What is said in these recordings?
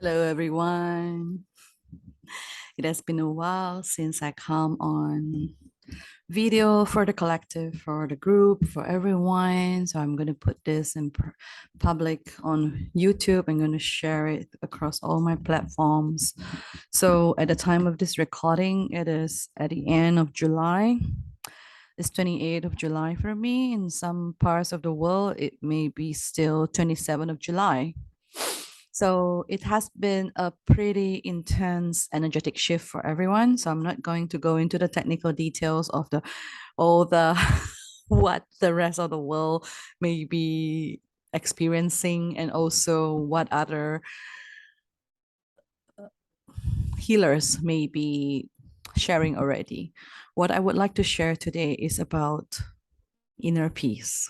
Hello, everyone. It has been a while since I come on video for the collective, for the group, for everyone. So I'm going to put this in public on YouTube. I'm going to share it across all my platforms. So at the time of this recording, it is at the end of July. It's 28th of July for me. In some parts of the world, it may be still 27th of July. So it has been a pretty intense energetic shift for everyone. So I'm not going to go into the technical details of the all the what the rest of the world may be experiencing and also what other healers may be sharing already. What I would like to share today is about inner peace.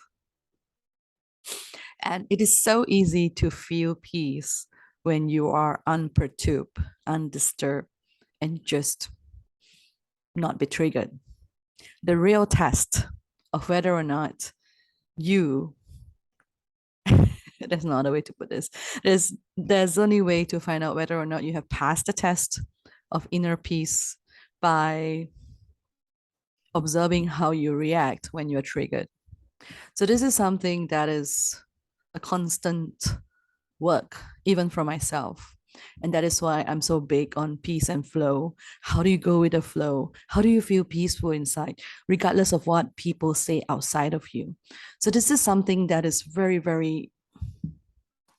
And it is so easy to feel peace when you are unperturbed, undisturbed, and just not be triggered. The real test of whether or not you there's not a way to put this. There's only way to find out whether or not you have passed the test of inner peace by observing how you react when you're triggered. So this is something that is a constant work, even for myself. And that is why I'm so big on peace and flow. How do you go with the flow? How do you feel peaceful inside, regardless of what people say outside of you? So, this is something that is very, very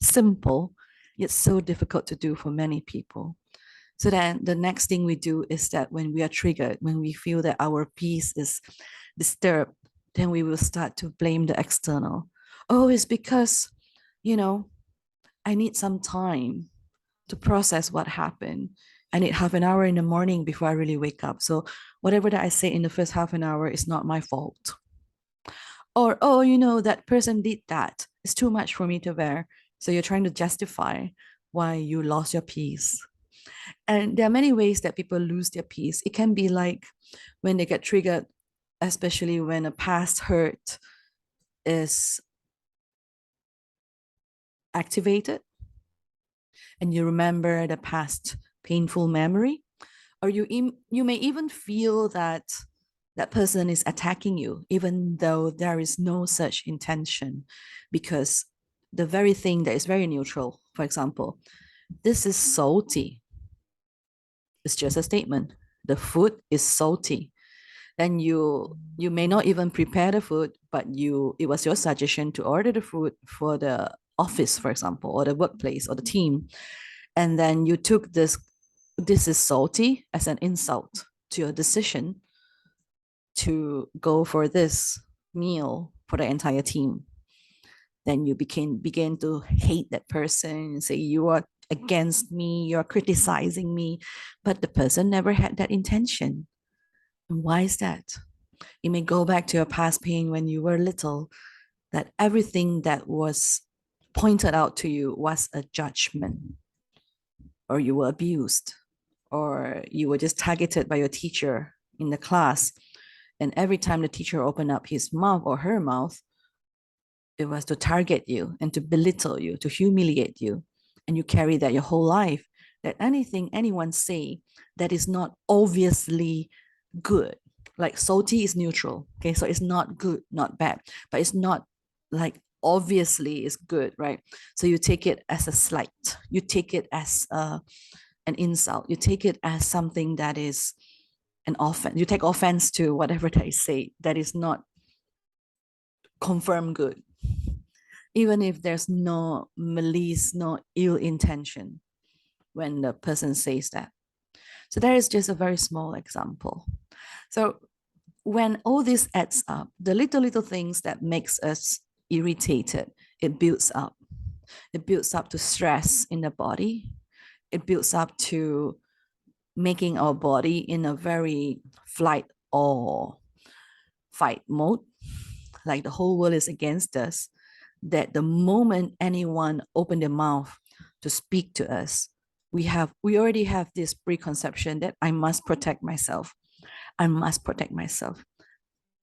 simple, yet so difficult to do for many people. So, then the next thing we do is that when we are triggered, when we feel that our peace is disturbed, then we will start to blame the external. Oh, it's because, you know, I need some time to process what happened. I need half an hour in the morning before I really wake up. So whatever that I say in the first half an hour is not my fault. Or, oh, that person did that. It's too much for me to bear. So you're trying to justify why you lost your peace. And there are many ways that people lose their peace. It can be like when they get triggered, especially when a past hurt is activated and you remember the past painful memory, or you may even feel that that person is attacking you even though there is no such intention, because the very thing that is very neutral, for example, this is salty, it's just a statement, the food is salty, and you may not even prepare the food, but it was your suggestion to order the food for the office, for example, or the workplace or the team, and then you took this is salty as an insult to your decision to go for this meal for the entire team. Then you begin to hate that person and say you are against me, you're criticizing me, but the person never had that intention. And why is that? You may go back to your past pain when you were little, that everything that was pointed out to you was a judgment, or you were abused, or you were just targeted by your teacher in the class. And every time the teacher opened up his mouth or her mouth, it was to target you and to belittle you, to humiliate you. And you carry that your whole life, that anything anyone say that is not obviously good, like salty is neutral. Okay, so it's not good, not bad, but it's not like obviously is good, right? So you take it as a slight, you take it as an insult, you take it as something that is an offense, you take offense to whatever they say that is not confirmed good, even if there's no malice, no ill intention when the person says that. So that is just a very small example. So when all this adds up, the little things that makes us irritated, it builds up. It builds up to stress in the body. It builds up to making our body in a very flight or fight mode, like the whole world is against us, that the moment anyone open their mouth to speak to us, we already have this preconception that I must protect myself. I must protect myself.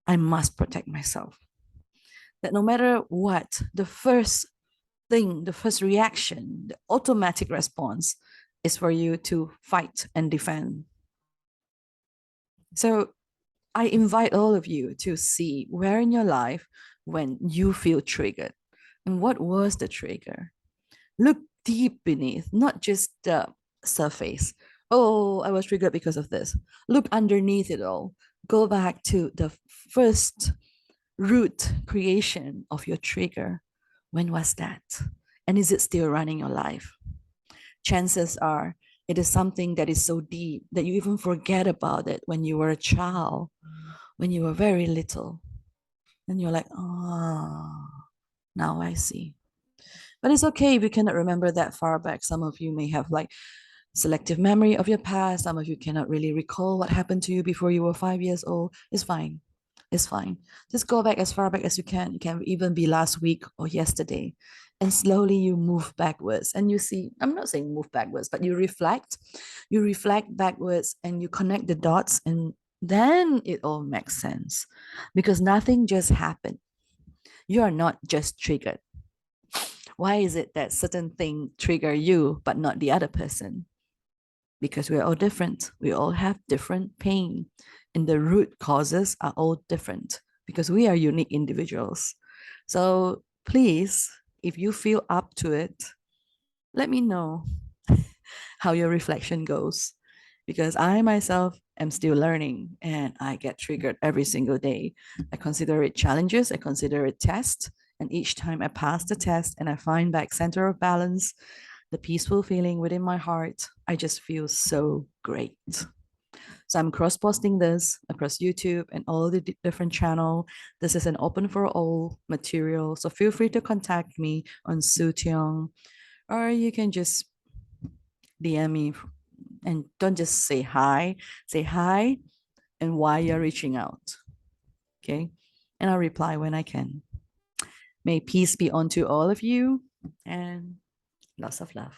I must protect myself. That no matter what, the first thing, the first reaction, the automatic response is for you to fight and defend. So I invite all of you to see where in your life when you feel triggered and what was the trigger. Look deep beneath, not just the surface. Oh, I was triggered because of this. Look underneath it all. Go back to the first root creation of your trigger. When was that? And is it still running your life? Chances are it is something that is so deep that you even forget about it when you were a child, when you were very little. And you're like, oh, now I see. But it's okay if you cannot remember that far back. Some of you may have like selective memory of your past. Some of you cannot really recall what happened to you before you were 5 years old. It's fine. It's fine. Just go back as far back as you can. It can even be last week or yesterday. And slowly you move backwards and you see, I'm not saying move backwards, but you reflect backwards and you connect the dots, and then it all makes sense because nothing just happened. You are not just triggered. Why is it that certain thing trigger you but not the other person? Because we're all different. We all have different pain, and the root causes are all different because we are unique individuals. So please, if you feel up to it, let me know how your reflection goes, because I myself am still learning and I get triggered every single day. I consider it challenges, I consider it tests, and each time I pass the test and I find back center of balance, the peaceful feeling within my heart, I just feel so great. So I'm cross posting this across YouTube and all the different channel. This is an open for all material. So feel free to contact me on Sue Tiong, or you can just DM me, and don't just say hi and why you're reaching out. Okay. And I'll reply when I can. May peace be unto all of you and lots of love.